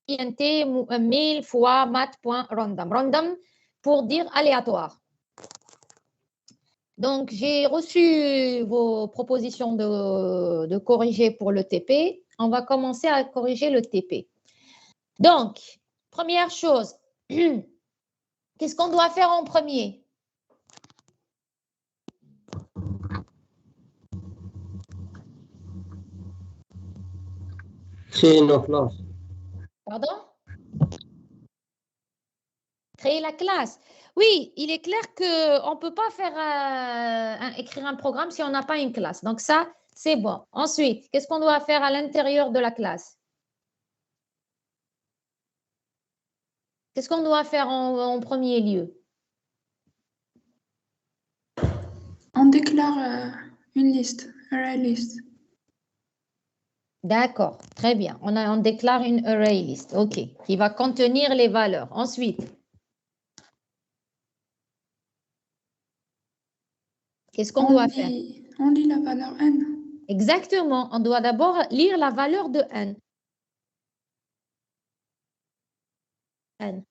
int 1000 fois mat.random. Random pour dire aléatoire. Donc, j'ai reçu vos propositions de corriger pour le TP. On va commencer à corriger le TP. Donc, première chose, qu'est-ce qu'on doit faire en premier? Créer nos classes. Pardon? Créer la classe. Oui, il est clair qu'on ne peut pas faire écrire un programme si on n'a pas une classe. Donc ça, c'est bon. Ensuite, qu'est-ce qu'on doit faire à l'intérieur de la classe? Qu'est-ce qu'on doit faire en premier lieu? On déclare une liste, array list. D'accord, très bien. On déclare une array list, OK, qui va contenir les valeurs. Ensuite, qu'est-ce qu'on doit faire? On lit la valeur n. Exactement, on doit d'abord lire la valeur de n. N.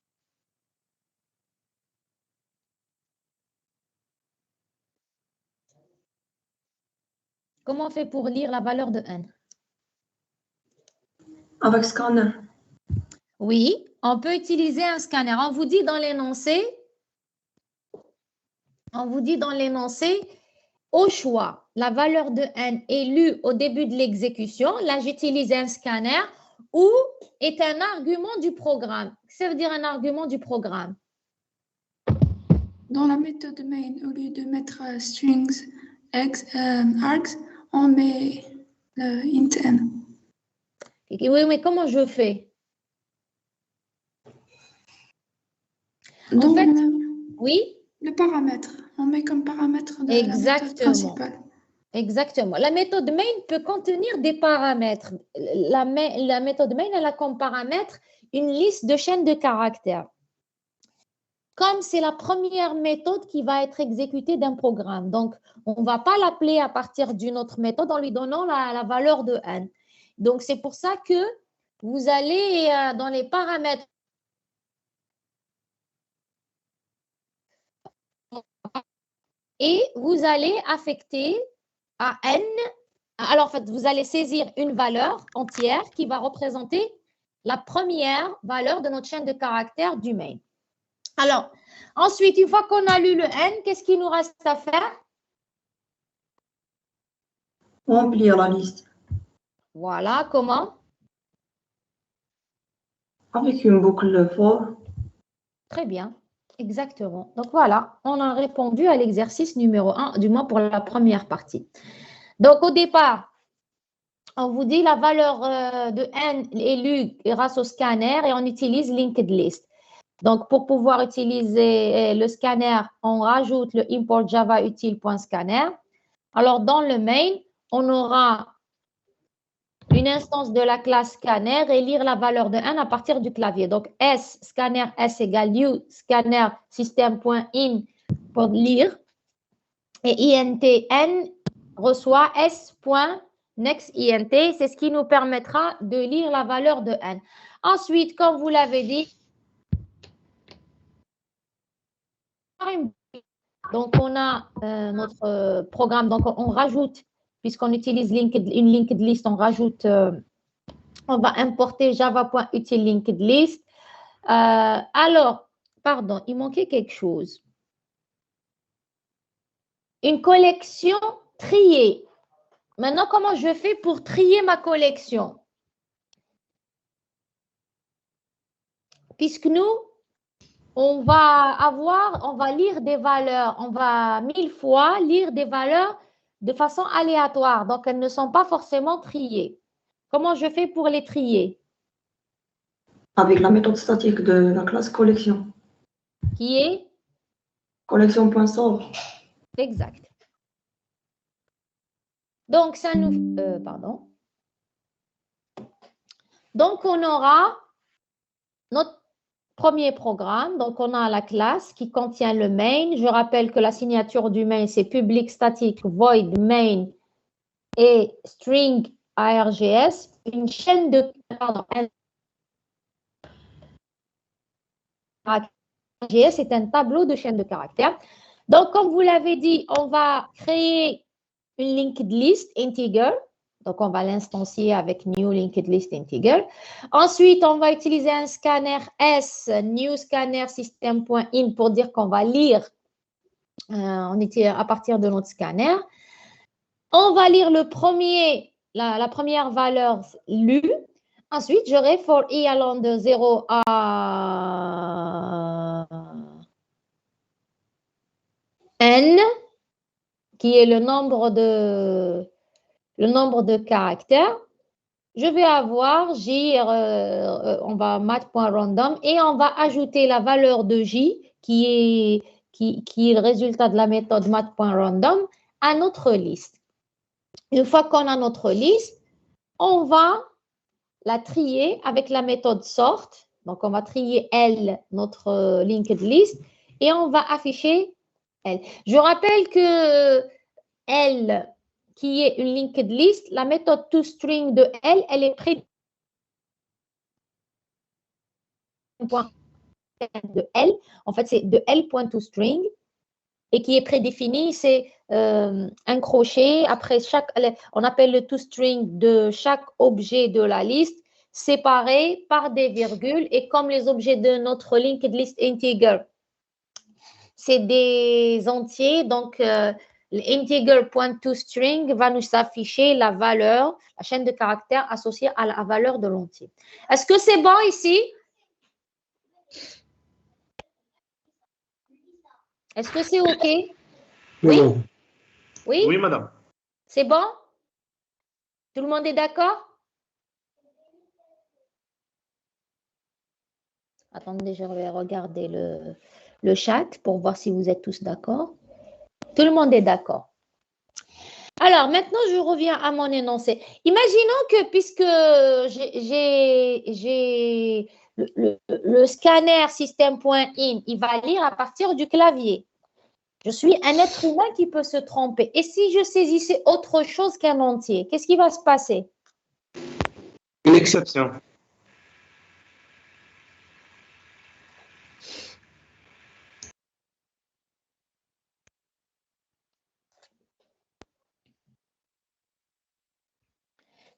Comment on fait pour lire la valeur de n? Avec scanner. Oui, on peut utiliser un scanner. On vous dit dans l'énoncé, au choix, la valeur de n est lue au début de l'exécution. Là, j'utilise un scanner ou est un argument du programme. Ça veut dire un argument du programme. Dans la méthode main, au lieu de mettre strings, args, on met le int n. Oui, mais comment je fais? Dans oui? Le paramètre. On met comme paramètre de la méthode principale. Exactement. La méthode main peut contenir des paramètres. La méthode main, elle a comme paramètre une liste de chaînes de caractères. Comme c'est la première méthode qui va être exécutée d'un programme. Donc, on ne va pas l'appeler à partir d'une autre méthode en lui donnant la valeur de n. Donc, c'est pour ça que vous allez dans les paramètres et vous allez affecter à n. Alors, en fait, vous allez saisir une valeur entière qui va représenter la première valeur de notre chaîne de caractères du main. Alors, ensuite, une fois qu'on a lu le n, qu'est-ce qu'il nous reste à faire? Remplir la liste. Voilà, comment? Avec une boucle for. Très bien, exactement. Donc voilà, on a répondu à l'exercice numéro 1, du moins pour la première partie. Donc au départ, on vous dit la valeur de n est lue grâce au scanner et on utilise linked list. Donc pour pouvoir utiliser le scanner, on rajoute le import java utile.scanner. Alors dans le main, on aura une instance de la classe scanner et lire la valeur de n à partir du clavier. Donc, S, scanner S égale new, scanner system.in pour lire. Et int n reçoit s.next int. C'est ce qui nous permettra de lire la valeur de n. Ensuite, comme vous l'avez dit, donc on a notre programme. Donc, on rajoute, puisqu'on utilise une linked list, on rajoute... on va importer java.util_linked_list. Alors, pardon, il manquait quelque chose. Une collection triée. Maintenant, comment je fais pour trier ma collection? Puisque nous, on va lire des valeurs, on va 1000 fois lire des valeurs de façon aléatoire. Donc, elles ne sont pas forcément triées. Comment je fais pour les trier? Avec la méthode statique de la classe collection. Qui est? Collection.sort. Exact. Donc, ça nous... pardon. Donc, on aura notre premier programme. Donc, on a la classe qui contient le main. Je rappelle que la signature du main, c'est public static void main et string args. une chaîne de, pardon, GS est un tableau de chaîne de caractères. Donc, comme vous l'avez dit, on va créer une linked list integer. Donc, on va l'instancier avec new linked list integer. Ensuite, on va utiliser un scanner S, new scanner system.in pour dire qu'on va lire à partir de notre scanner. On va lire la première valeur lue. Ensuite, j'aurai for i allant de 0 à n, qui est le nombre de caractères. Je vais avoir j, on va math.random et on va ajouter la valeur de j qui est le résultat de la méthode math.random à notre liste. Une fois qu'on a notre liste, on va la trier avec la méthode sort. Donc, on va trier L, notre linked list, et on va afficher L. Je rappelle que L, qui est une linked list, la méthode toString de L, elle est prédéfinie de L. En fait, c'est de L.toString et qui est prédéfini, c'est un crochet. Après on appelle le toString de chaque objet de la liste séparé par des virgules. Et comme les objets de notre linked list integer, c'est des entiers, donc l'integer.toString va nous afficher la valeur, la chaîne de caractères associée à la valeur de l'entier. Est-ce que c'est bon ici? Est-ce que c'est OK? Oui? Oui? Oui, madame. C'est bon? Tout le monde est d'accord? Attendez, je vais regarder le chat pour voir si vous êtes tous d'accord. Tout le monde est d'accord. Alors, maintenant, je reviens à mon énoncé. Imaginons que puisque j'ai le scanner system.in, il va lire à partir du clavier. Je suis un être humain qui peut se tromper. Et si je saisissais autre chose qu'un entier, qu'est-ce qui va se passer? Une exception.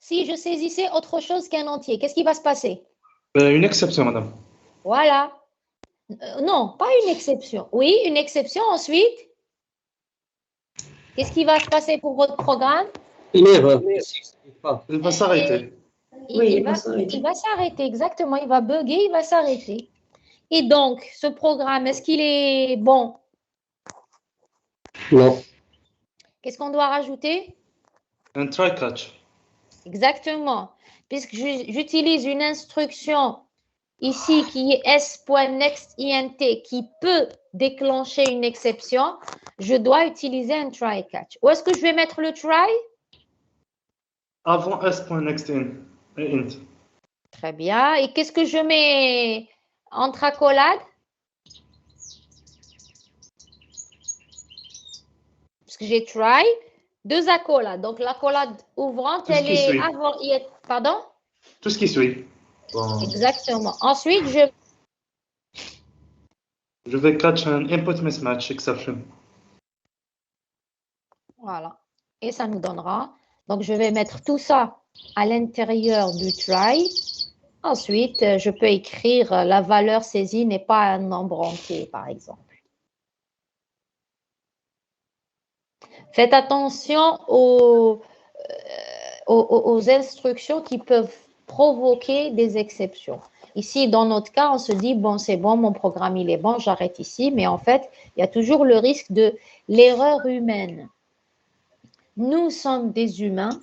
Si je saisissais autre chose qu'un entier, qu'est-ce qui va se passer? Une exception, madame. Voilà. Non, pas une exception. Oui, une exception. Ensuite, qu'est-ce qui va se passer pour votre programme? Il va s'arrêter. Il va s'arrêter, exactement. Il va bugger, il va s'arrêter. Et donc, ce programme, est-ce qu'il est bon? Non. Qu'est-ce qu'on doit rajouter? Un try-catch. Exactement. Puisque j'utilise une instruction ici qui est s.nextInt qui peut déclencher une exception, je dois utiliser un try-catch. Où est-ce que je vais mettre le try? Avant s.nextInt. Très bien. Et qu'est-ce que je mets entre accolades? Parce que j'ai try, deux accolades. Donc, l'accolade ouvrante, elle est avant. Pardon? Tout ce qui suit. Bon. Exactement. Ensuite, je vais catch un input mismatch exception. Voilà. Et ça nous donnera. Donc, je vais mettre tout ça à l'intérieur du try. Ensuite, je peux écrire la valeur saisie n'est pas un nombre entier, par exemple. Faites attention aux instructions qui peuvent provoquer des exceptions. Ici, dans notre cas, on se dit, bon, c'est bon, mon programme, il est bon, j'arrête ici. Mais en fait, il y a toujours le risque de l'erreur humaine. Nous sommes des humains.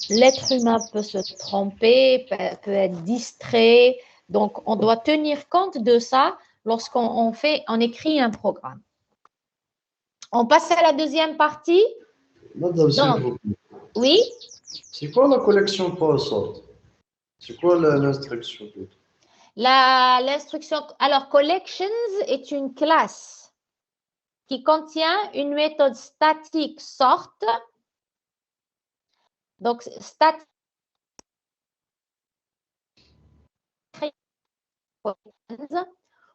L'être humain peut se tromper, peut être distrait. Donc, on doit tenir compte de ça lorsqu'on écrit un programme. On passe à la deuxième partie. Madame, s'il vous plaît. Oui? C'est quoi la collection PowerSort? C'est quoi l'instruction? L'instruction, alors, collections est une classe qui contient une méthode statique sort. Donc, statique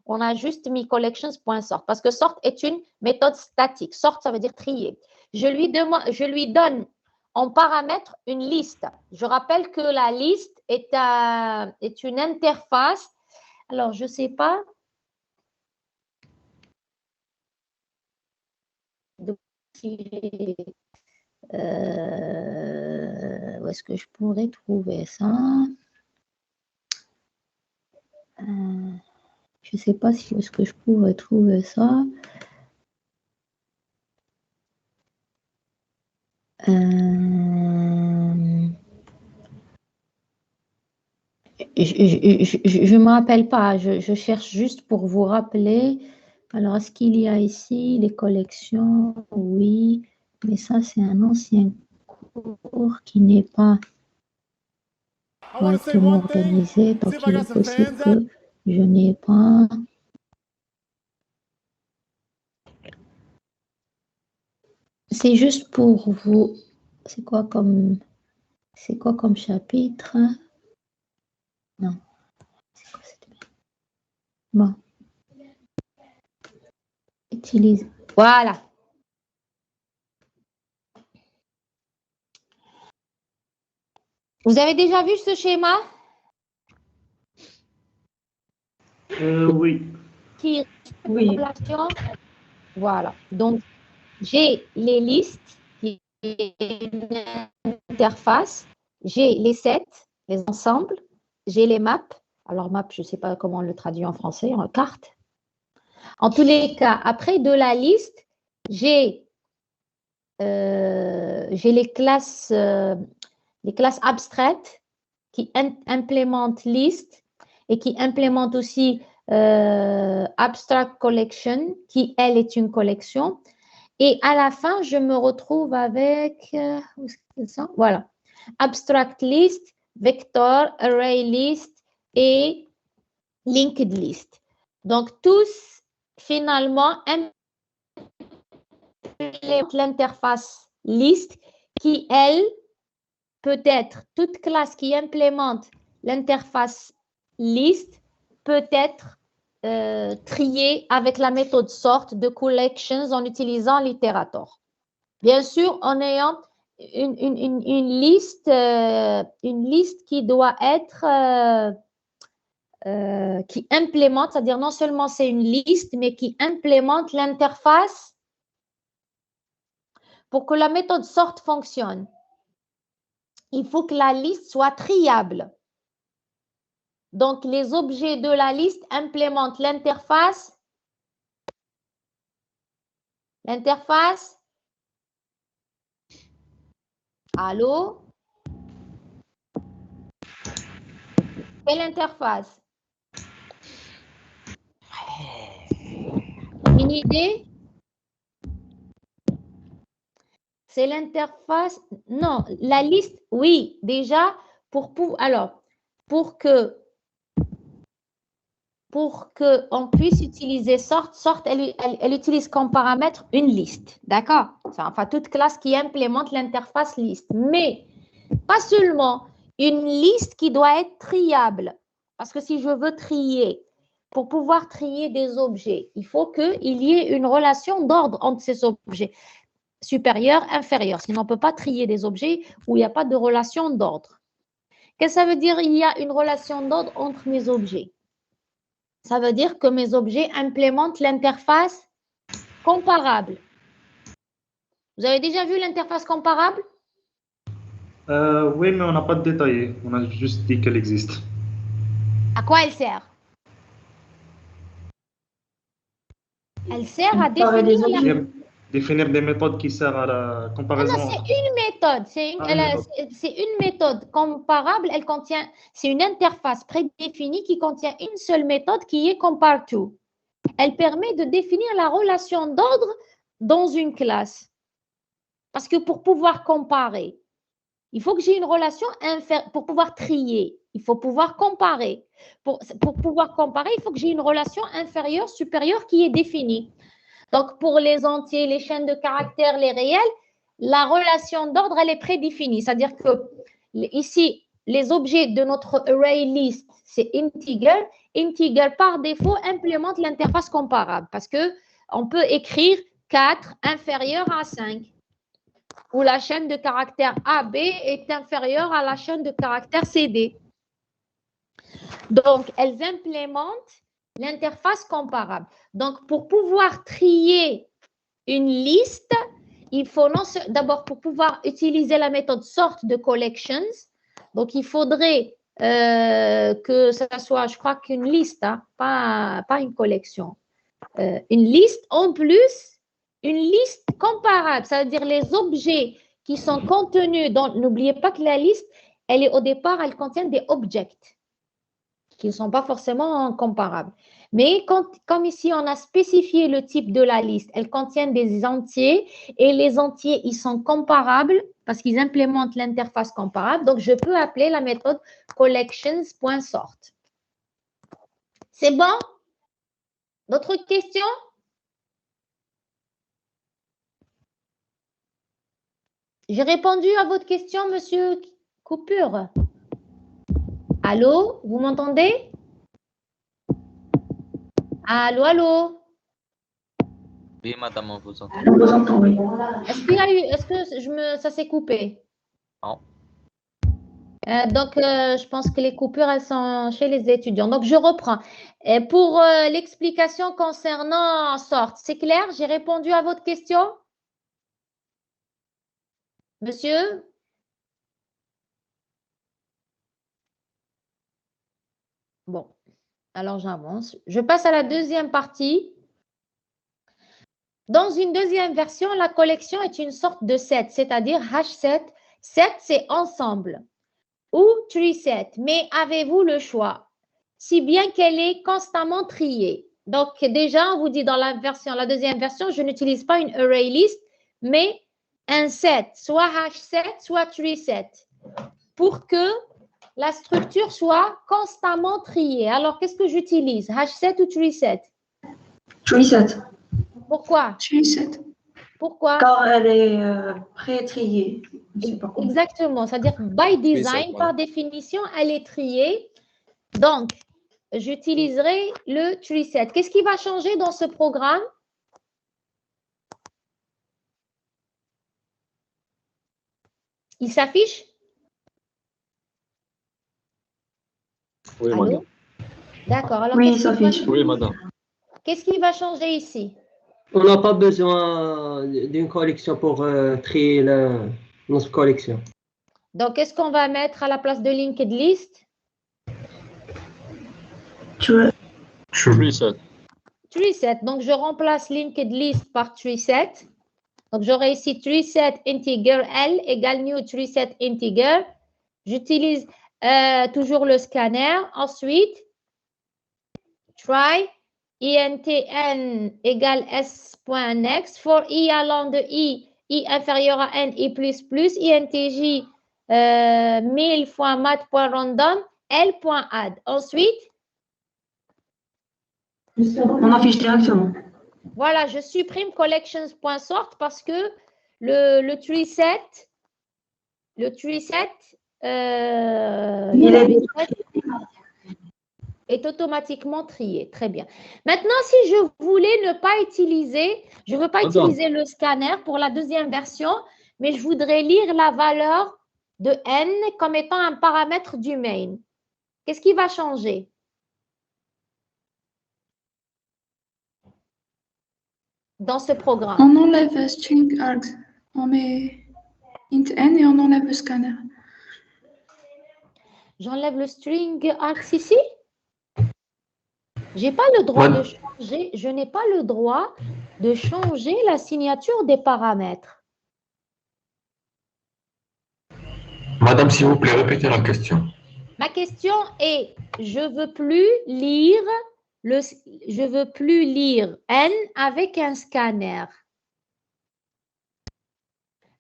on a juste mis collections.sort parce que sort est une méthode statique. Sort, ça veut dire trier. Je lui donne en paramètre une liste. Je rappelle que la liste est une interface. Alors, je ne sais pas. Où est-ce que je pourrais trouver ça? Je ne sais pas si où est-ce que je pourrais trouver ça. Je ne me rappelle pas. Je cherche juste pour vous rappeler. Alors, est-ce qu'il y a ici les collections? Oui, mais ça, c'est un ancien cours qui n'est pas correctement organisé. Donc, il est possible que je n'ai pas. C'est juste pour vous. C'est quoi comme chapitre? Non. C'est quoi cette merde? Bon. Utilise. Voilà. Vous avez déjà vu ce schéma? Oui. Qui Oui. relation. Voilà. Donc, j'ai les listes, qui est une interface. J'ai les sets, les ensembles. J'ai les maps. Alors, map, je ne sais pas comment on le traduit en français, en carte. En tous les cas, après de la liste, j'ai les classes abstraites qui implémentent list et qui implémentent aussi abstract collection, qui, elle, est une collection. Et à la fin, je me retrouve avec, où est-ce qu'ils sont? Voilà, abstract list, vector, array list et linked list. Donc, tous, finalement, implémentent l'interface list qui, elle, peut être, toute classe qui implémente l'interface list peut être triée avec la méthode sort de collections en utilisant l'iterator. Bien sûr, en ayant une liste qui doit être qui implémente, c'est-à-dire non seulement c'est une liste, mais qui implémente l'interface pour que la méthode sort fonctionne. Il faut que la liste soit triable. Donc, les objets de la liste implémentent l'interface. L'interface. Allô? Quelle interface? Une idée? C'est l'interface. Non, la liste, oui, déjà, pour qu'on puisse utiliser sort, elle utilise comme paramètre une liste. D'accord? Enfin, toute classe qui implémente l'interface liste. Mais pas seulement une liste qui doit être triable. Parce que si je veux trier, pour pouvoir trier des objets, il faut qu'il y ait une relation d'ordre entre ces objets. Supérieur, inférieur. Sinon, on ne peut pas trier des objets où il n'y a pas de relation d'ordre. Qu'est-ce que ça veut dire? Il y a une relation d'ordre entre mes objets. Ça veut dire que mes objets implémentent l'interface comparable. Vous avez déjà vu l'interface comparable? Oui, mais on n'a pas détaillé. On a juste dit qu'elle existe. À quoi elle sert? Elle sert à Définir des méthodes qui servent à la comparaison. Non, c'est une méthode. C'est une méthode comparable. Elle contient, c'est une interface prédéfinie qui contient une seule méthode qui est compare_to. Elle permet de définir la relation d'ordre dans une classe. Parce que pour pouvoir comparer, il faut que j'ai une relation pour pouvoir trier. Il faut pouvoir comparer. Pour pouvoir comparer, il faut que j'ai une relation inférieure, supérieure qui est définie. Donc, pour les entiers, les chaînes de caractères, les réels, la relation d'ordre, elle est prédéfinie. C'est-à-dire que ici, les objets de notre array list, c'est integer. Integer, par défaut, implémente l'interface comparable parce qu'on peut écrire 4 inférieur à 5 ou la chaîne de caractères AB est inférieure à la chaîne de caractères CD. Donc, elles implémentent l'interface comparable. Donc, pour pouvoir trier une liste, il faut d'abord, pour pouvoir utiliser la méthode sort de collections, donc il faudrait que ça soit, je crois qu'une liste, hein, pas une collection. Une liste, en plus, une liste comparable, ça veut dire les objets qui sont contenus dans, n'oubliez pas que la liste, elle est au départ, elle contient des objects qui ne sont pas forcément comparables. Mais comme ici, on a spécifié le type de la liste, elle contient des entiers et les entiers, ils sont comparables parce qu'ils implémentent l'interface comparable. Donc, je peux appeler la méthode collections.sort. C'est bon? D'autres questions? J'ai répondu à votre question, monsieur Coupure. Allô, vous m'entendez? Allô, allô? Oui, madame, on vous entend. On vous entend, oui. Est-ce que ça s'est coupé? Non. Donc, je pense que les coupures, elles sont chez les étudiants. Donc, je reprends. Pour l'explication concernant sort, c'est clair? J'ai répondu à votre question? Monsieur? Bon, alors j'avance. Je passe à la deuxième partie. Dans une deuxième version, la collection est une sorte de set, c'est-à-dire H7. Set, c'est ensemble. Ou tree set, mais avez-vous le choix? Si bien qu'elle est constamment triée. Donc, déjà, on vous dit dans la deuxième version, je n'utilise pas une array list, mais un set, soit H7, soit tree set, pour que la structure soit constamment triée. Alors, qu'est-ce que j'utilise? H7 ou tree set? Tree set. Pourquoi? Tree set. Pourquoi? Car elle est pré-triée. Je sais pas comment. Exactement, c'est-à-dire by design, par définition, elle est triée. Donc, j'utiliserai le tree set. Qu'est-ce qui va changer dans ce programme? Il s'affiche? Oui, Allô? madame. D'accord. Alors, Oui, ça s'affiche. Oui, madame. qu'est-ce qui va changer ici? On n'a pas besoin d'une collection pour trier notre collection. Donc, qu'est-ce qu'on va mettre à la place de linked list? Tree. Tree set. Tree set. Donc, je remplace linked list par tree set. Donc, j'aurai ici tree set integer L égale new tree set integer. J'utilise toujours le scanner. Ensuite, try intn égale s.next for i allant de i inférieur à n, i++, intj 1000 fois mat.random, l.add. Ensuite, On affiche directement. voilà, je supprime collections.sort parce que le tree set, est automatiquement trié. Très bien. Maintenant, si je voulais ne pas utiliser, je ne veux pas utiliser le scanner pour la deuxième version, mais je voudrais lire la valeur de n comme étant un paramètre du main. Qu'est-ce qui va changer? Dans ce programme. On enlève string args. On met int n et on enlève le scanner. J'enlève le string args ici? J'ai pas le droit de changer, je n'ai pas le droit de changer la signature des paramètres. Madame, s'il vous plaît, répétez la question. Ma question est, je veux plus lire n avec un scanner.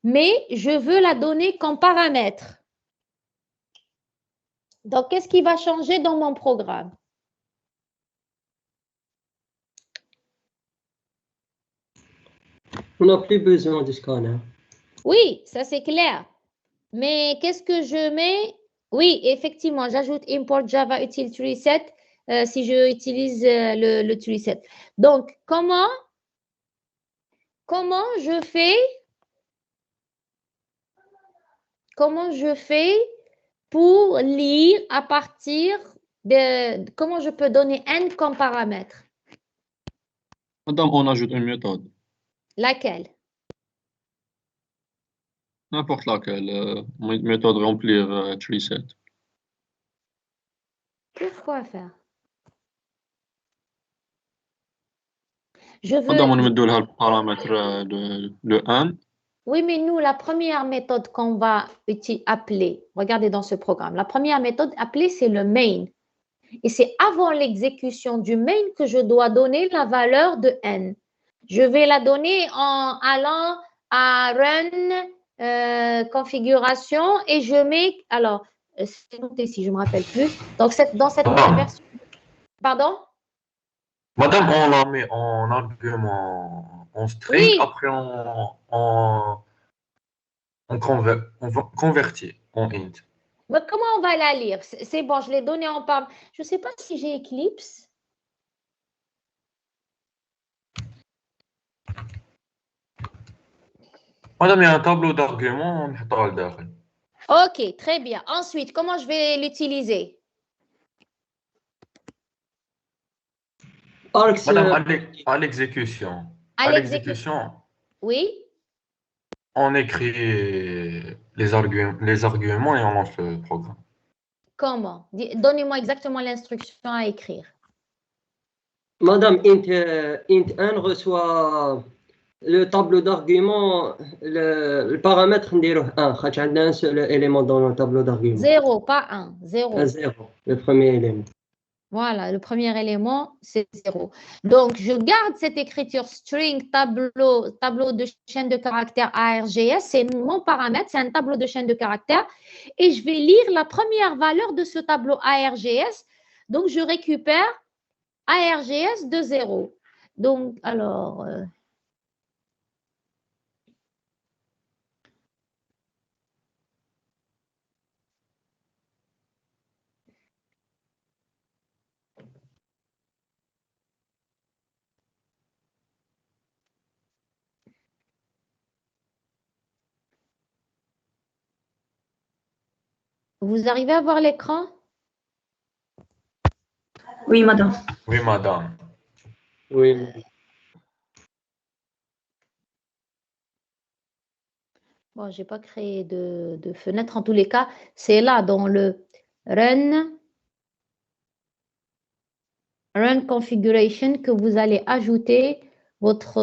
Mais je veux la donner comme paramètre. Donc, qu'est-ce qui va changer dans mon programme? On n'a plus besoin du scanner. Oui, ça c'est clair. Mais qu'est-ce que je mets Oui, effectivement, j'ajoute import Java util tree set si je utilise le tree set. Donc, comment je fais pour lire à partir de... Comment je peux donner n comme paramètre? Madame, on ajoute une méthode. Laquelle? N'importe laquelle. Méthode remplir tree set. Pourquoi faire? Je Madame, on veux... met le paramètre de n. Oui, mais nous, la première méthode qu'on va appeler, regardez dans ce programme, la première méthode appelée, c'est le main. Et c'est avant l'exécution du main que je dois donner la valeur de n. Je vais la donner en allant à run, configuration, et je mets, alors, c'est noté si je ne me rappelle plus. Donc, dans cette version, pardon? Madame, on la met en argument en string, Oui. après on convertit en int. Mais comment on va la lire? C'est bon, je l'ai donné en parle. Je ne sais pas si j'ai Eclipse. Madame, il y a un tableau d'arguments, on met dans le derrière. Ok, très bien. Ensuite, comment je vais l'utiliser? Madame, à l'exécution. À l'exécution, Oui. on écrit les arguments et on lance le programme. Comment? Donnez-moi exactement l'instruction à écrire. Madame, int1 reçoit le tableau d'arguments, le paramètre نديروه 1 خاطر عندنا un seul élément dans le tableau d'arguments. 0, pas 1. 0. 0, le premier élément. Voilà, le premier élément, c'est 0. Donc, je garde cette écriture string tableau de chaîne de caractères ARGS. C'est mon paramètre, c'est un tableau de chaîne de caractères. Et je vais lire la première valeur de ce tableau ARGS. Donc, je récupère ARGS de 0. Donc, alors... Vous arrivez à voir l'écran? Oui, madame. Oui, madame. Oui. Bon, je n'ai pas créé de fenêtre. En tous les cas, c'est là dans le run configuration que vous allez ajouter votre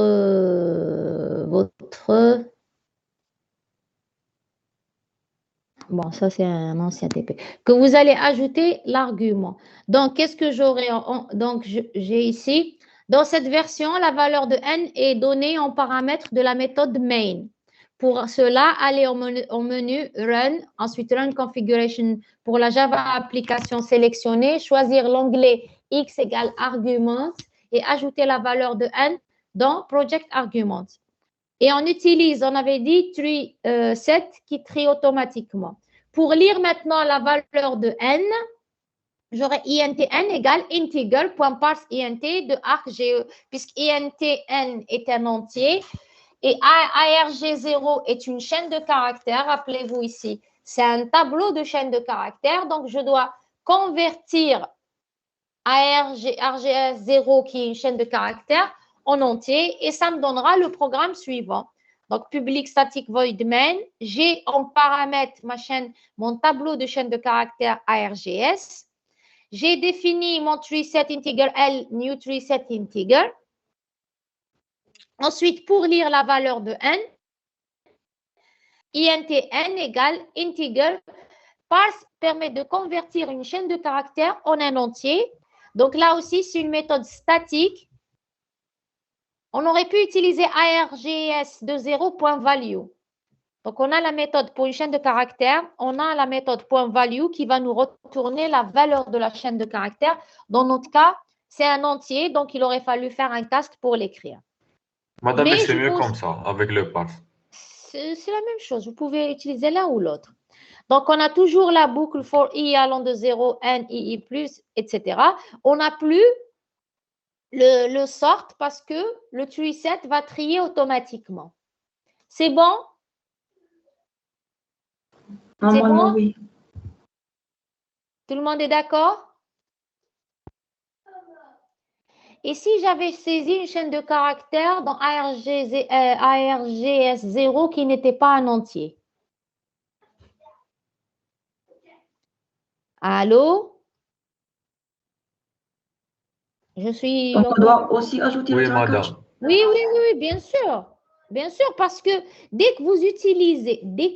bon, ça c'est un ancien TP, que vous allez ajouter l'argument. Donc, qu'est-ce que j'aurai donc, j'ai ici, dans cette version, la valeur de n est donnée en paramètre de la méthode main. Pour cela, allez au menu Run, ensuite Run Configuration pour la Java application sélectionnée, choisir l'onglet X égale Arguments et ajouter la valeur de n dans Project Arguments. Et on utilise, on avait dit, tree set qui trie automatiquement. Pour lire maintenant la valeur de n, j'aurai intn égale integer.parseInt de argge, puisque intn est un entier et arg0 est une chaîne de caractères, rappelez-vous ici, c'est un tableau de chaîne de caractères, donc je dois convertir args0 qui est une chaîne de caractères en entier et ça me donnera le programme suivant. Donc, public static void main, j'ai en paramètre mon tableau de chaîne de caractères args. J'ai défini mon tree set integer L, new tree set integer. Ensuite, pour lire la valeur de n, intn égale integer. Parse permet de convertir une chaîne de caractères en un entier. Donc là aussi, c'est une méthode statique. On aurait pu utiliser args de 0.value. Donc, on a la méthode pour une chaîne de caractères. On a la méthode .value qui va nous retourner la valeur de la chaîne de caractères. Dans notre cas, c'est un entier, donc il aurait fallu faire un cast pour l'écrire. Madame, mais c'est mieux comme ça, avec le parse. C'est la même chose. Vous pouvez utiliser l'un ou l'autre. Donc, on a toujours la boucle for i allant de 0, n, i plus, etc. On n'a plus le sort parce que le tree set va trier automatiquement. C'est bon? Normalement, bon? oui. Tout le monde est d'accord? Et si j'avais saisi une chaîne de caractères dans ARGS0 qui n'était pas un entier? Allô? Je suis... Donc, on doit aussi ajouter Oui, le trackage. madame. Oui, bien sûr. Bien sûr, parce que dès que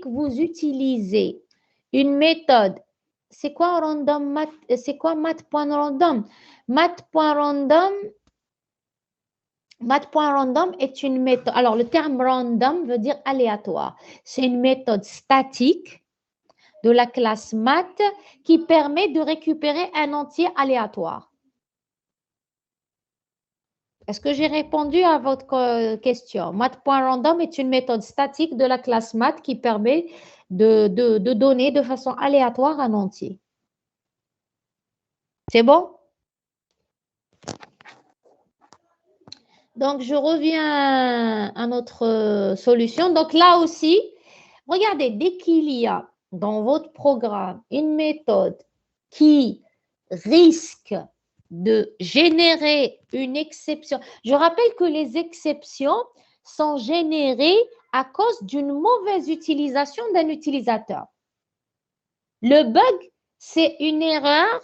vous utilisez une méthode, c'est quoi random math? C'est quoi math.random? Math.random est une méthode. Alors, le terme random veut dire aléatoire. C'est une méthode statique de la classe math qui permet de récupérer un entier aléatoire. Est-ce que j'ai répondu à votre question? Math.random est une méthode statique de la classe math qui permet de donner de façon aléatoire un entier. C'est bon? Donc, je reviens à notre solution. Donc, là aussi, regardez, dès qu'il y a dans votre programme une méthode qui risque de générer une exception. Je rappelle que les exceptions sont générées à cause d'une mauvaise utilisation d'un utilisateur. Le bug, c'est une erreur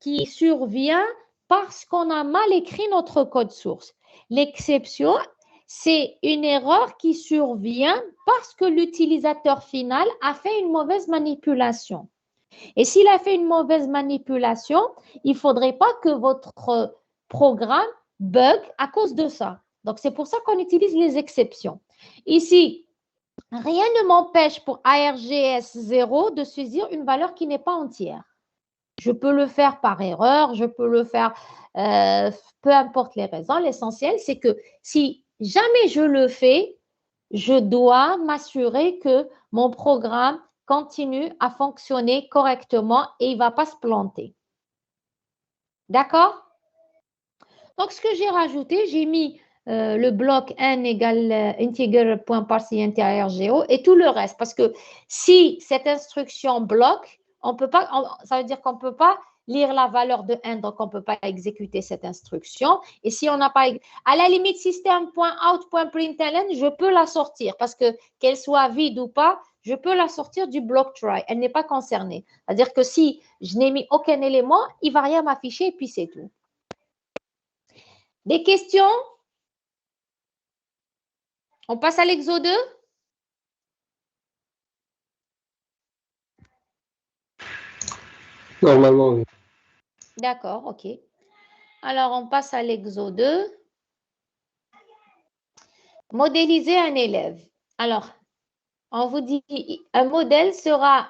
qui survient parce qu'on a mal écrit notre code source. L'exception, c'est une erreur qui survient parce que l'utilisateur final a fait une mauvaise manipulation. Et s'il a fait une mauvaise manipulation, il ne faudrait pas que votre programme bug à cause de ça. Donc, c'est pour ça qu'on utilise les exceptions. Ici, rien ne m'empêche pour ARGS0 de saisir une valeur qui n'est pas entière. Je peux le faire par erreur, je peux le faire, peu importe les raisons. L'essentiel, c'est que si jamais je le fais, je dois m'assurer que mon programme continue à fonctionner correctement et il ne va pas se planter. D'accord? Donc, ce que j'ai rajouté, j'ai mis le bloc n égale integer.parseInt.argeo et tout le reste. Parce que si cette instruction bloque, on peut pas, ça veut dire qu'on ne peut pas lire la valeur de n, donc on ne peut pas exécuter cette instruction. Et si on n'a pas, à la limite, system.out.println, je peux la sortir parce que qu'elle soit vide ou pas, je peux la sortir du bloc try. Elle n'est pas concernée. C'est-à-dire que si je n'ai mis aucun élément, il ne va rien m'afficher et puis c'est tout. Des questions? On passe à l'exo 2? Normalement, oui. D'accord, ok. Alors, on passe à l'exo 2. Modéliser un élève. Alors, on vous dit, un modèle sera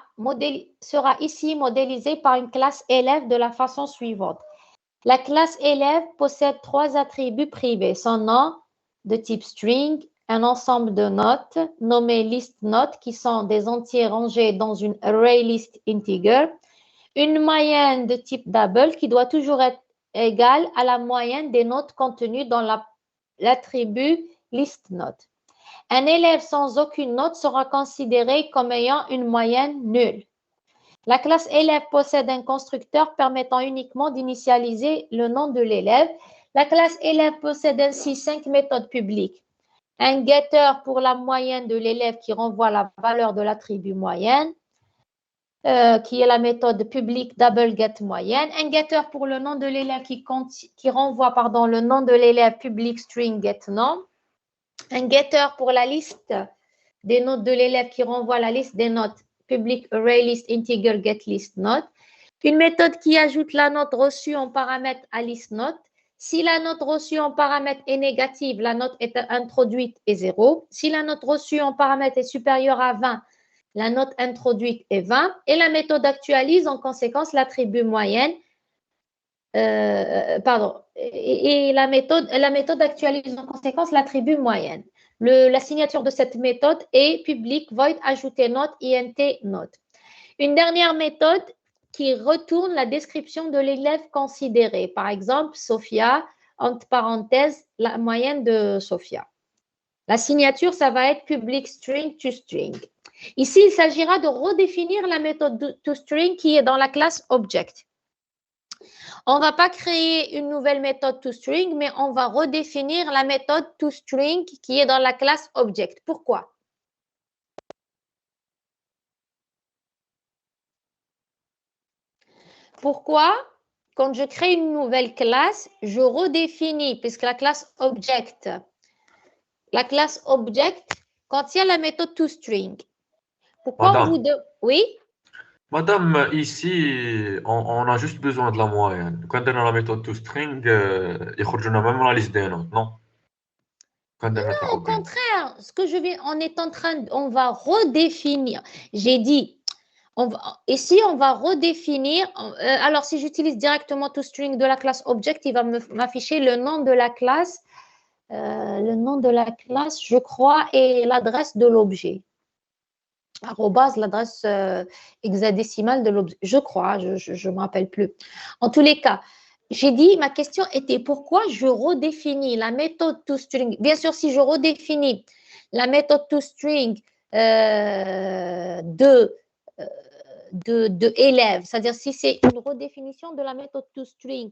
ici modélisé par une classe élève de la façon suivante. La classe élève possède 3 attributs privés. Son nom de type string, un ensemble de notes nommées list notes qui sont des entiers rangés dans une array list integer, une moyenne de type double qui doit toujours être égale à la moyenne des notes contenues dans l'attribut list note. Un élève sans aucune note sera considéré comme ayant une moyenne nulle. La classe élève possède un constructeur permettant uniquement d'initialiser le nom de l'élève. La classe élève possède ainsi 5 méthodes publiques. Un getter pour la moyenne de l'élève qui renvoie la valeur de l'attribut moyenne, qui est la méthode publique double get moyenne. Un getter pour le nom de l'élève qui renvoie le nom de l'élève public string get nom. Un getter pour la liste des notes de l'élève qui renvoie la liste des notes public array list integer get list note. Une méthode qui ajoute la note reçue en paramètre à list note. Si la note reçue en paramètre est négative, la note est introduite est 0. Si la note reçue en paramètre est supérieure à 20, la note introduite est 20. Et la méthode actualise en conséquence l'attribut moyenne. Et la méthode actualise en conséquence l'attribut moyenne. La signature de cette méthode est public void ajouter note int note. Une dernière méthode qui retourne la description de l'élève considéré. Par exemple, Sophia, entre parenthèses, la moyenne de Sophia. La signature, ça va être public string to string. Ici, il s'agira de redéfinir la méthode toString qui est dans la classe object. On ne va pas créer une nouvelle méthode toString, mais on va redéfinir la méthode toString qui est dans la classe object. Pourquoi? Pourquoi, quand je crée une nouvelle classe, je redéfinis, puisque la classe object, quand il y a la méthode toString, pourquoi Madame. vous devez… Oui? Madame, ici, on a juste besoin de la moyenne. Quand on a la méthode toString, il faut même la liste des notes, non? Quand on Non, au contraire, ce que je viens, on va redéfinir. J'ai dit, ici, on va redéfinir. Alors, si j'utilise directement toString de la classe object, il va m'afficher le nom de la classe. Je crois, et l'adresse de l'objet. Arrobase, l'adresse hexadécimale de l'objet. Je crois, je ne me rappelle plus. En tous les cas, j'ai dit, ma question était pourquoi je redéfinis la méthode toString. Bien sûr, si je redéfinis la méthode toString de élève, c'est-à-dire si c'est une redéfinition de la méthode toString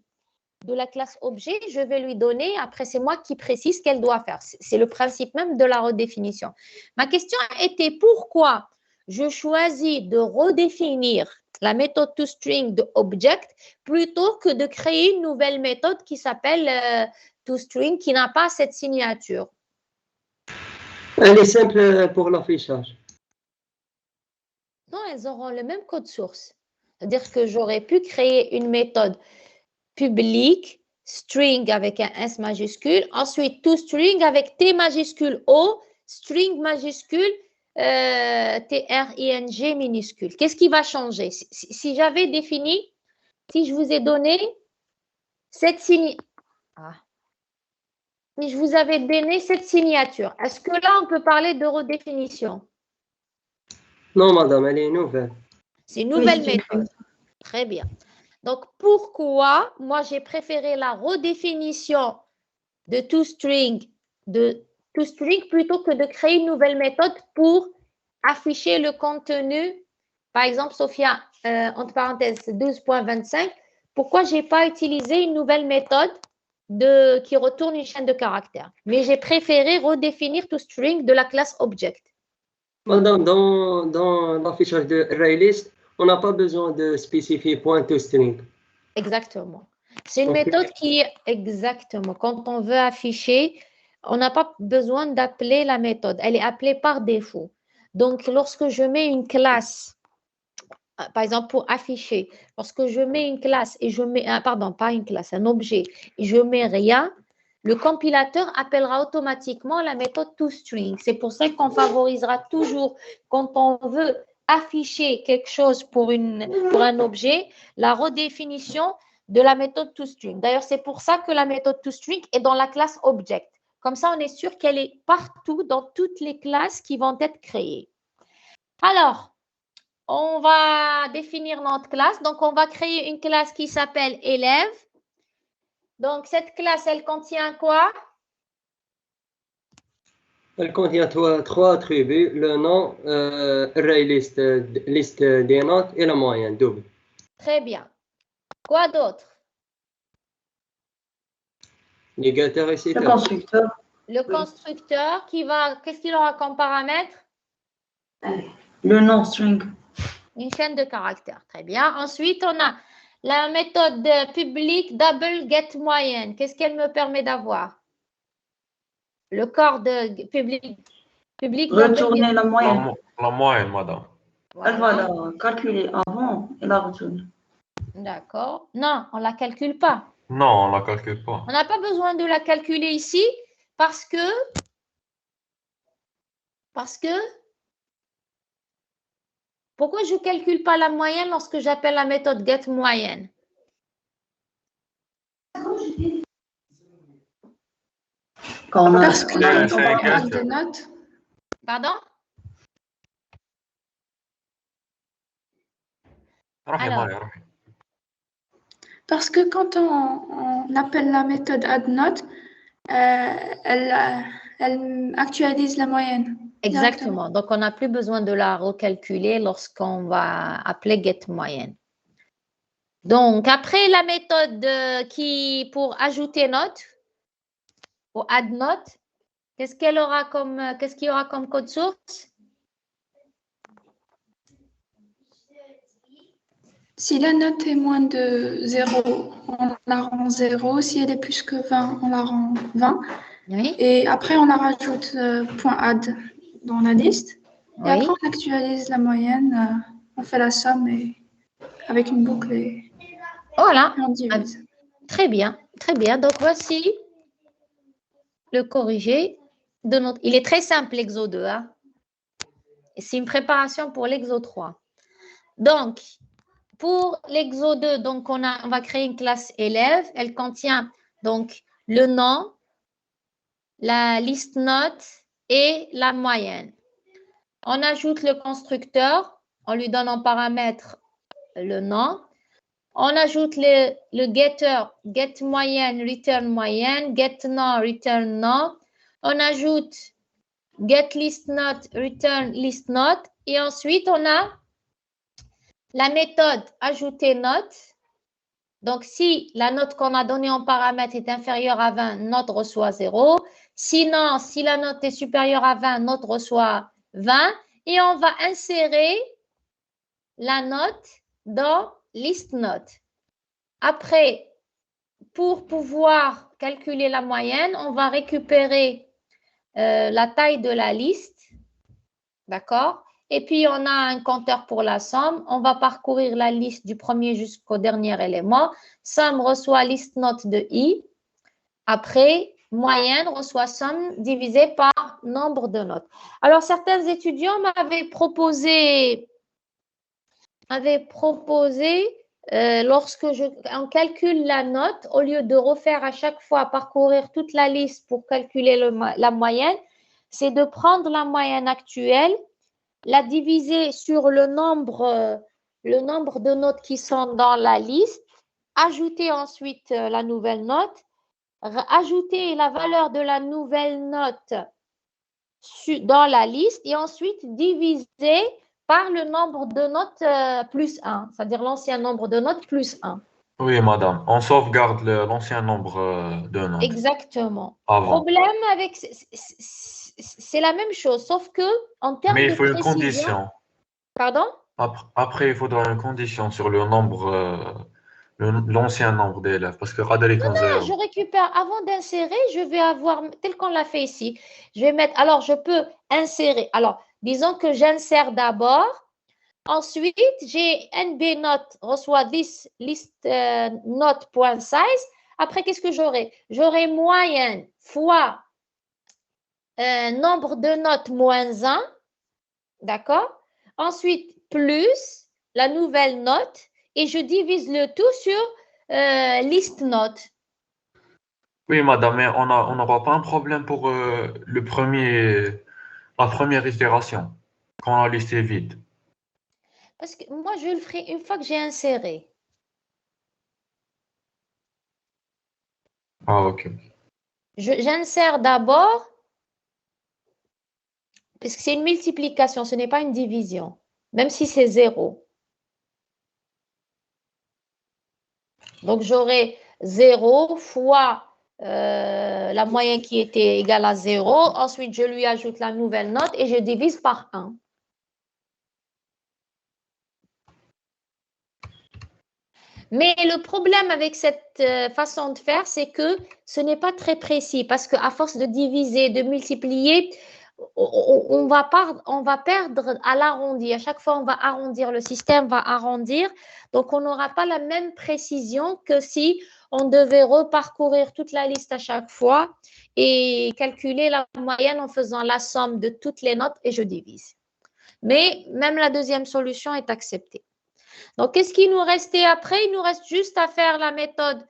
de la classe objet, je vais lui donner, après c'est moi qui précise qu'elle doit faire. C'est le principe même de la redéfinition. Ma question était pourquoi je choisis de redéfinir la méthode toString de object plutôt que de créer une nouvelle méthode qui s'appelle toString qui n'a pas cette signature. Elle est simple pour l'affichage. Non, elles auront le même code source. C'est-à-dire que j'aurais pu créer une méthode public, string avec un S majuscule, ensuite toString avec T majuscule O, string majuscule, T-R-I-N-G minuscule. Qu'est-ce qui va changer? Si j'avais défini, si je vous ai donné cette signature, si je vous avais donné cette signature, est-ce que là, on peut parler de redéfinition? Non, madame, elle est nouvelle. C'est une nouvelle méthode. Très bien. Donc, pourquoi moi j'ai préféré la redéfinition de toString plutôt que de créer une nouvelle méthode pour afficher le contenu, par exemple, Sophia, entre parenthèses, 12.25, pourquoi je n'ai pas utilisé une nouvelle méthode qui retourne une chaîne de caractères, mais j'ai préféré redéfinir toString de la classe object. Madame, dans l'affichage de ArrayList, on n'a pas besoin de spécifier .toString. Exactement. C'est une méthode qui est exactement, quand on veut afficher, on n'a pas besoin d'appeler la méthode. Elle est appelée par défaut. Donc, lorsque je mets une classe, par exemple, pour afficher, lorsque je mets une classe et je mets, pardon, pas une classe, un objet, et je mets rien, le compilateur appellera automatiquement la méthode toString. C'est pour ça qu'on favorisera toujours, quand on veut afficher quelque chose pour un objet, la redéfinition de la méthode toString. D'ailleurs, c'est pour ça que la méthode toString est dans la classe object. Comme ça, on est sûr qu'elle est partout dans toutes les classes qui vont être créées. Alors, on va définir notre classe. Donc, on va créer une classe qui s'appelle élève. Donc, cette classe, elle contient quoi? Elle contient trois attributs, le nom, ArrayList, liste des notes et la moyenne, double. Très bien. Quoi d'autre? Négateur et Le constructeur. Le constructeur qu'est-ce qu'il aura comme paramètre? Le nom string. Une chaîne de caractères. Très bien. Ensuite, on a la méthode public double get moyenne. Qu'est-ce qu'elle me permet d'avoir? Le corps de public Retourner la moyenne. La moyenne, madame. Elle va la calculer avant et la retourner. D'accord. Non, on ne la calcule pas. Non, on ne la calcule pas. On n'a pas besoin de la calculer ici parce que pourquoi je ne calcule pas la moyenne lorsque j'appelle la méthode get moyenne? Parce que c'est on va prendre égal. des notes. Pardon? روحي Alors. ماريا روحي. Parce que quand on appelle la méthode add-note, elle actualise la moyenne. Exactement. Donc, on n'a plus besoin de la recalculer lorsqu'on va appeler get moyenne. Donc, après la méthode pour ajouter note, ou add note, qu'est-ce qu'il y aura comme code source? Si la note est moins de 0, on la rend 0. Si elle est plus que 20, on la rend 20. Oui. Et après, on la rajoute point add dans la liste. Et Oui. après, on actualise la moyenne. On fait la somme avec une boucle et Voilà. on divise. Très bien. Très bien. Donc, voici le corrigé de notre... Il est très simple, l'exo 2. Hein? C'est une préparation pour l'exo 3. Donc, pour l'exo 2, donc on va créer une classe élève. Elle contient donc le nom, la liste note et la moyenne. On ajoute le constructeur. On lui donne en paramètre le nom. On ajoute le getter, get moyenne, return moyenne, get nom, return nom. On ajoute get list note, return list note. Et ensuite, on a la méthode ajouter note. Donc, si la note qu'on a donnée en paramètre est inférieure à 20, note reçoit 0. Sinon, si la note est supérieure à 20, note reçoit 20. Et on va insérer la note dans list note. Après, pour pouvoir calculer la moyenne, on va récupérer la taille de la liste. D'accord? Et puis, on a un compteur pour la somme. On va parcourir la liste du premier jusqu'au dernier élément. Somme reçoit liste note de i. Après, moyenne reçoit somme divisée par nombre de notes. Alors, certains étudiants m'avaient proposé lorsque on calcule la note, au lieu de refaire à chaque fois parcourir toute la liste pour calculer la moyenne, c'est de prendre la moyenne actuelle, la diviser sur le nombre de notes qui sont dans la liste, ajouter ensuite la nouvelle note, ajouter la valeur de la nouvelle note dans la liste et ensuite diviser par le nombre de notes plus 1, c'est-à-dire l'ancien nombre de notes plus 1. Oui, madame. On sauvegarde l'ancien nombre de notes. Exactement. Avant. Problème avec... C'est la même chose, sauf que en termes Mais de il faut une précision... condition. Pardon? Après, il faudra une condition sur le nombre, l'ancien nombre d'élèves. Parce que Non, je récupère. Avant d'insérer, je vais avoir, tel qu'on l'a fait ici, je vais mettre... Alors, je peux insérer. Alors, disons que j'insère d'abord. Ensuite, j'ai NB note reçoit this list note.size. Après, qu'est-ce que j'aurai? J'aurai moyenne fois nombre de notes moins 1. D'accord? Ensuite, plus la nouvelle note. Et je divise le tout sur list note. Oui, madame, mais on n'aura pas un problème pour la première itération, quand la liste est vide. Parce que moi, je le ferai une fois que j'ai inséré. Ah, ok. J'insère d'abord, parce que c'est une multiplication, ce n'est pas une division, même si c'est 0. Donc, j'aurai 0 fois la moyenne qui était égale à 0. Ensuite, je lui ajoute la nouvelle note et je divise par 1. Mais le problème avec cette façon de faire, c'est que ce n'est pas très précis parce qu'à force de diviser, de multiplier, on va perdre à l'arrondi. À chaque fois, on va arrondir, le système va arrondir. Donc, on n'aura pas la même précision que si on devait reparcourir toute la liste à chaque fois et calculer la moyenne en faisant la somme de toutes les notes et je divise. Mais même la deuxième solution est acceptée. Donc, qu'est-ce qui nous restait après? Il nous reste juste à faire la méthode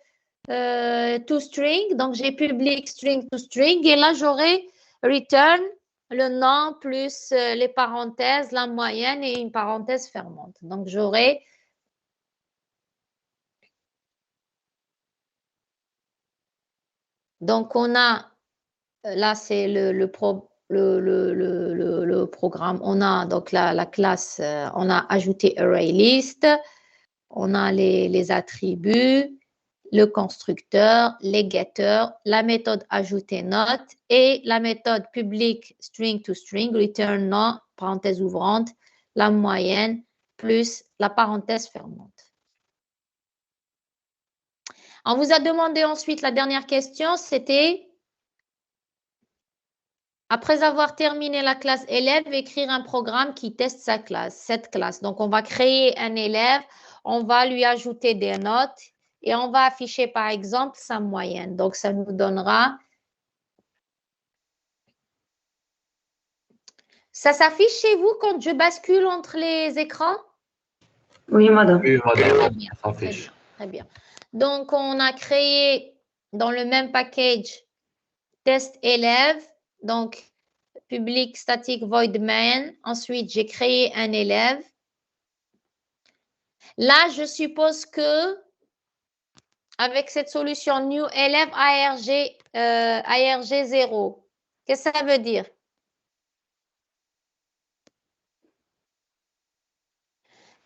toString. Donc, j'ai public string toString et là, j'aurai return le nom plus les parenthèses, la moyenne et une parenthèse fermante. Donc, j'aurai Donc, on a, là, c'est le programme. On a donc la classe, on a ajouté ArrayList, on a les attributs, le constructeur, les getters, la méthode ajouter note et la méthode public string to string, return nom, parenthèse ouvrante, la moyenne plus la parenthèse fermante. On vous a demandé ensuite la dernière question, c'était après avoir terminé la classe élève, écrire un programme qui teste sa classe, cette classe. Donc, on va créer un élève, on va lui ajouter des notes et on va afficher, par exemple, sa moyenne. Donc, ça nous donnera... Ça s'affiche chez vous quand je bascule entre les écrans? Oui, madame. Oui, madame, Très bien, ça très affiche. bien, très bien. Donc, on a créé dans le même package test élève, donc public static void main. Ensuite, j'ai créé un élève. Là, je suppose que avec cette solution new élève ARG 0, qu'est-ce que ça veut dire?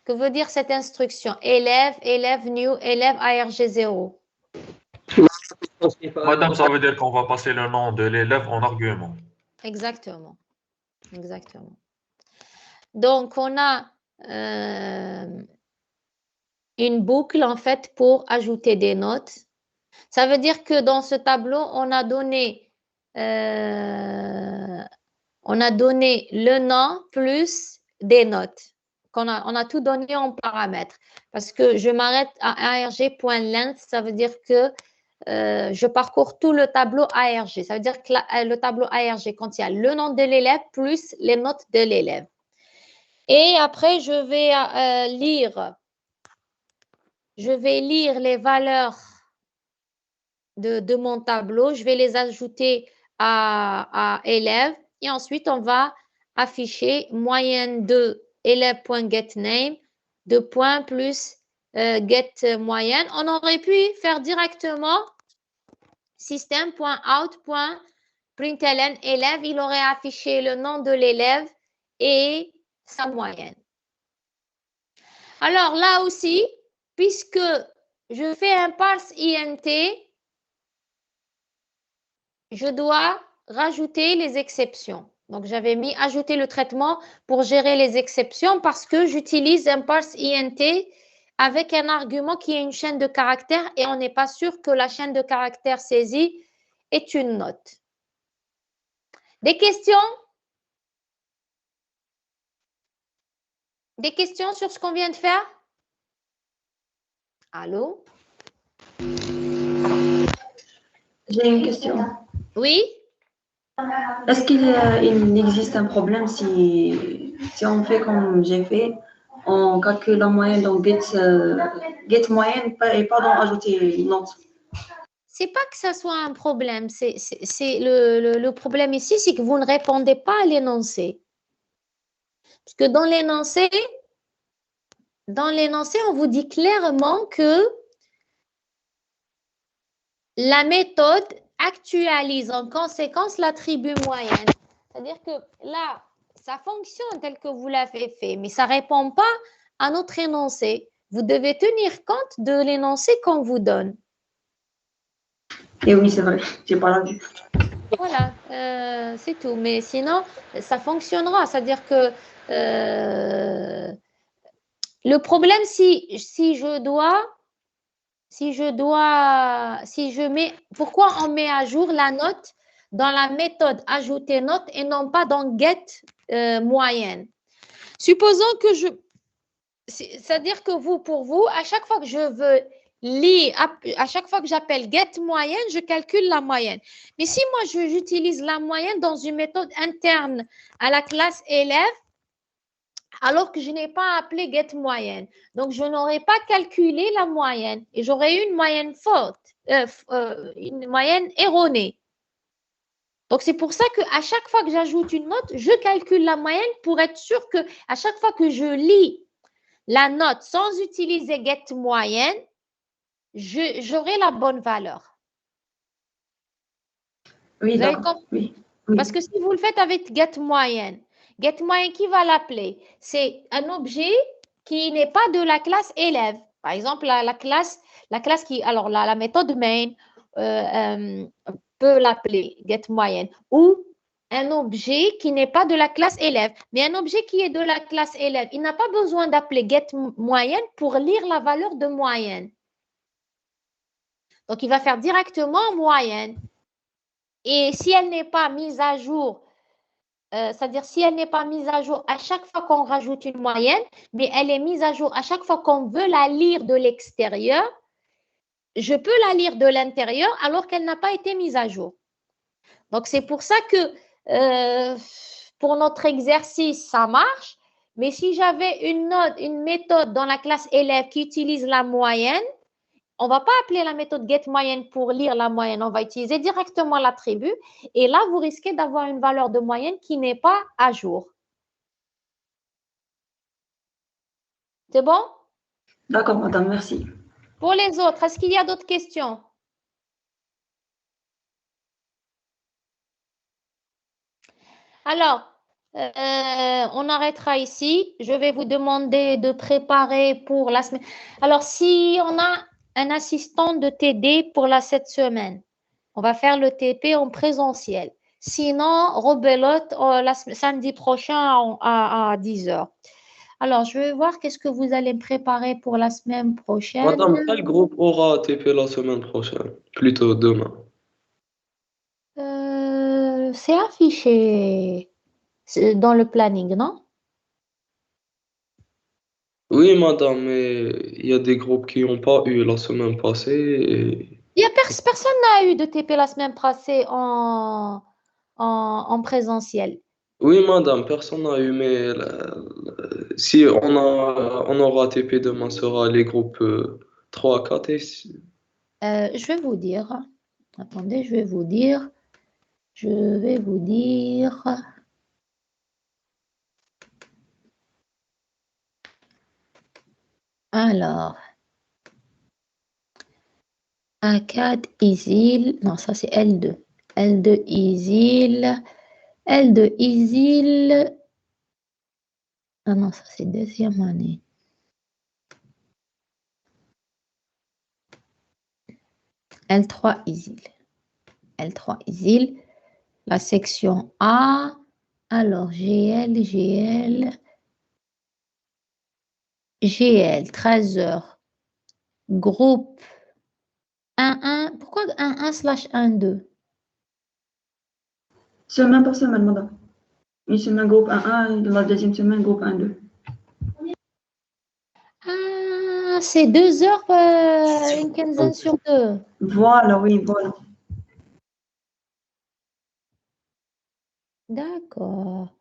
Que veut dire cette instruction? Élève new, élève ARG 0. Madame, ça veut dire qu'on va passer le nom de l'élève en argument. Exactement. Exactement. Donc, on a une boucle, en fait, pour ajouter des notes. Ça veut dire que dans ce tableau, on a donné le nom plus des notes. On a tout donné en paramètres. Parce que je m'arrête à arg.length, ça veut dire que je parcours tout le tableau ARG. Ça veut dire que le tableau ARG contient le nom de l'élève plus les notes de l'élève. Et après, je vais lire les valeurs de mon tableau. Je vais les ajouter à élève. Et ensuite, on va afficher moyenne de élève.getName, de points plus get moyenne. On aurait pu faire directement system.out.println élève. Il aurait affiché le nom de l'élève et sa moyenne. Alors là aussi, puisque je fais un parse int, je dois rajouter les exceptions. Donc, j'avais mis ajouter le traitement pour gérer les exceptions parce que j'utilise un parse int avec un argument qui est une chaîne de caractères et on n'est pas sûr que la chaîne de caractères saisie est une note. Des questions? Des questions sur ce qu'on vient de faire? Allô? J'ai une question. Oui? Est-ce qu'il existe un problème si on fait comme j'ai fait, on calcule la moyenne dans get moyenne et pas dans ajouter une note? C'est pas que ça soit un problème. Le problème ici, c'est que vous ne répondez pas à l'énoncé. Parce que dans l'énoncé, on vous dit clairement que la méthode actualise en conséquence l'attribut moyenne. C'est-à-dire que là, ça fonctionne tel que vous l'avez fait, mais ça ne répond pas à notre énoncé. Vous devez tenir compte de l'énoncé qu'on vous donne. Et oui, c'est vrai, j'ai pas la vue. Voilà, c'est tout. Mais sinon, ça fonctionnera. C'est-à-dire que le problème, pourquoi on met à jour la note dans la méthode ajouter note et non pas dans get moyenne? Supposons que c'est-à-dire que pour vous, à chaque fois que je veux lire, à chaque fois que j'appelle get moyenne, je calcule la moyenne. Mais si moi, j'utilise la moyenne dans une méthode interne à la classe élève, alors que je n'ai pas appelé get moyenne. Donc, je n'aurais pas calculé la moyenne et j'aurais eu une moyenne une moyenne erronée. Donc, c'est pour ça qu'à chaque fois que j'ajoute une note, je calcule la moyenne pour être sûr qu'à chaque fois que je lis la note sans utiliser get moyenne, j'aurai la bonne valeur. Oui, Vous avez d'accord. compris? Oui. Parce que si vous le faites avec get moyenne, qui va l'appeler? C'est un objet qui n'est pas de la classe élève. Par exemple, la classe qui, alors la méthode main peut l'appeler get moyenne, ou un objet qui n'est pas de la classe élève, mais un objet qui est de la classe élève, il n'a pas besoin d'appeler get moyenne pour lire la valeur de moyenne. Donc, il va faire directement moyenne. Et si elle n'est pas mise à jour, c'est-à-dire si elle n'est pas mise à jour à chaque fois qu'on rajoute une moyenne, mais elle est mise à jour à chaque fois qu'on veut la lire de l'extérieur, je peux la lire de l'intérieur alors qu'elle n'a pas été mise à jour. Donc, c'est pour ça que pour notre exercice, ça marche. Mais si j'avais une méthode dans la classe élève qui utilise la moyenne, on ne va pas appeler la méthode get moyenne pour lire la moyenne. On va utiliser directement l'attribut. Et là, vous risquez d'avoir une valeur de moyenne qui n'est pas à jour. C'est bon? D'accord, madame, merci. Pour les autres, est-ce qu'il y a d'autres questions? Alors, on arrêtera ici. Je vais vous demander de préparer pour la semaine. Alors, si on a un assistant de TD pour cette semaine, on va faire le TP en présentiel. Sinon, rebelote samedi prochain à 10h. Alors, je vais voir qu'est-ce que vous allez préparer pour la semaine prochaine. Madame, quel groupe aura ATP la semaine prochaine? Plutôt demain. C'est affiché dans le planning, non? Oui, madame, mais il y a des groupes qui n'ont pas eu la semaine passée. Personne n'a eu de TP la semaine passée en présentiel. Oui, madame, personne n'a eu, mais si on aura TP demain, sera les groupes 3 à 4 Je vais vous dire. Attendez, je vais vous dire. Alors, A4 ISIL, non, ça c'est L2. L2 ISIL, L2 ISIL. Ah non, ça c'est deuxième année. L3 ISIL. L3 ISIL, la section A. Alors, GL, 13h. Groupe 1-1. Pourquoi 1-1/1-2? Semaine par semaine, madame. Une semaine groupe 1-1, la deuxième semaine groupe 1-2. Ah, c'est 2 heures, une quinzaine sur 2. Voilà, oui, voilà. D'accord.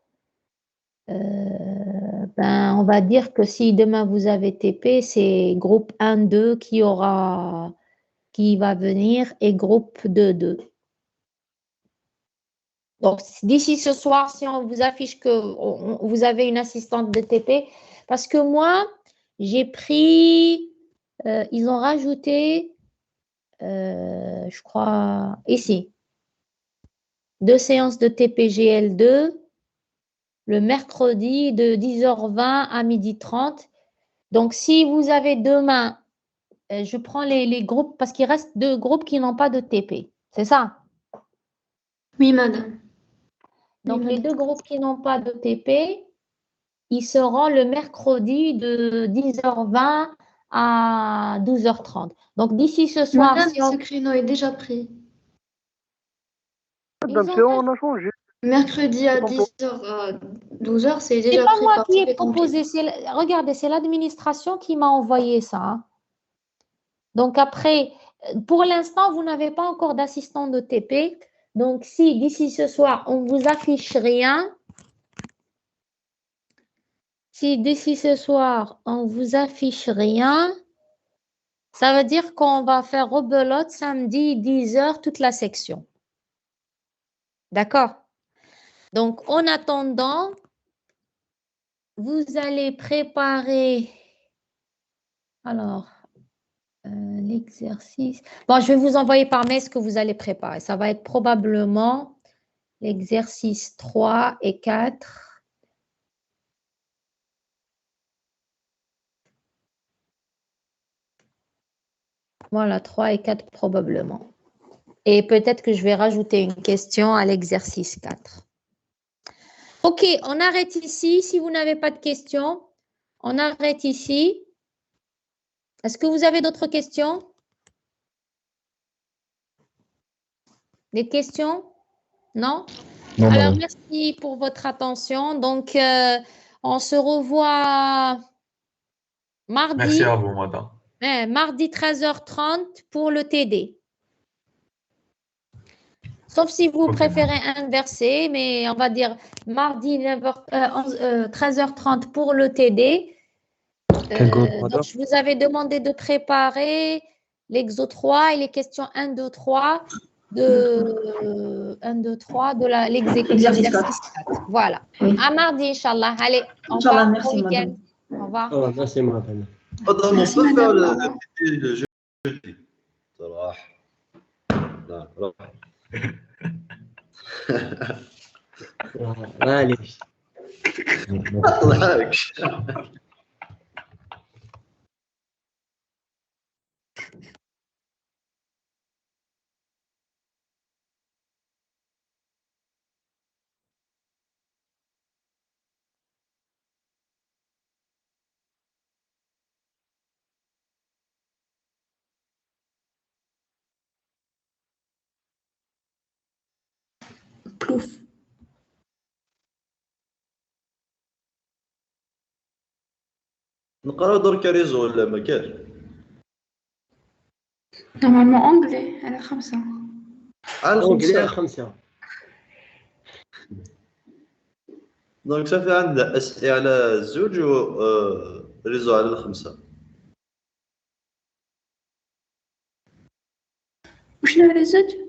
On va dire que si demain vous avez TP, c'est groupe 1-2 qui va venir et groupe 2-2. Donc, d'ici ce soir, si on vous affiche que vous avez une assistante de TP, parce que moi, j'ai pris, ils ont rajouté, je crois, ici, 2 séances de TPGL2, le mercredi de 10h20 à 12h30. Donc, si vous avez demain, je prends les groupes, parce qu'il reste 2 groupes qui n'ont pas de TP. C'est ça? Oui, madame. Donc, Oui, les madame. 2 groupes qui n'ont pas de TP, ils seront le mercredi de 10h20 à 12h30. Donc, d'ici ce soir, Madame, si on... ce créneau est déjà pris. Ils ont... on a changé. Mercredi à 10h à 12h, c'est déjà pas pris moi par qui ai TP Camping. proposé. Regardez, c'est l'administration qui m'a envoyé ça. Hein. Donc, après, pour l'instant, vous n'avez pas encore d'assistant de TP. Donc, si d'ici ce soir, on ne vous affiche rien, ça veut dire qu'on va faire rebelote samedi 10h toute la section. D'accord? Donc, en attendant, vous allez préparer alors l'exercice. Bon, je vais vous envoyer par mail ce que vous allez préparer. Ça va être probablement l'exercice 3 et 4. Voilà, 3 et 4 probablement. Et peut-être que je vais rajouter une question à l'exercice 4. OK, on arrête ici. Si vous n'avez pas de questions, on arrête ici. Est-ce que vous avez d'autres questions? Des questions? Non? Non, Alors, madame. merci pour votre attention. Donc, on se revoit mardi. Merci à vous, madame. Mardi 13h30 pour le TD. Sauf si vous préférez inverser, mais on va dire mardi 13h30 pour le TD. Donc, je vous avais demandé de préparer l'exo 3 et les questions 1, 2, 3 de l'exercice 4. Voilà. Oui. À mardi, Inch'Allah. Allez, au Inch'Allah, revoir. merci, Bon week-end. madame. Au revoir. Ah, merci, madame. Madame, on Merci, peut faire madame. le jeudi. صراحة. لا روح. معليش. ما تضحكش. Plouf. نقراو درك ريزو ولا ما كاش؟ Normalement anglais على 5. على أونجلي 5. 5. دونك صافي عندنا اسئله على الزوج و ريزو على 5. وشنو على زوج؟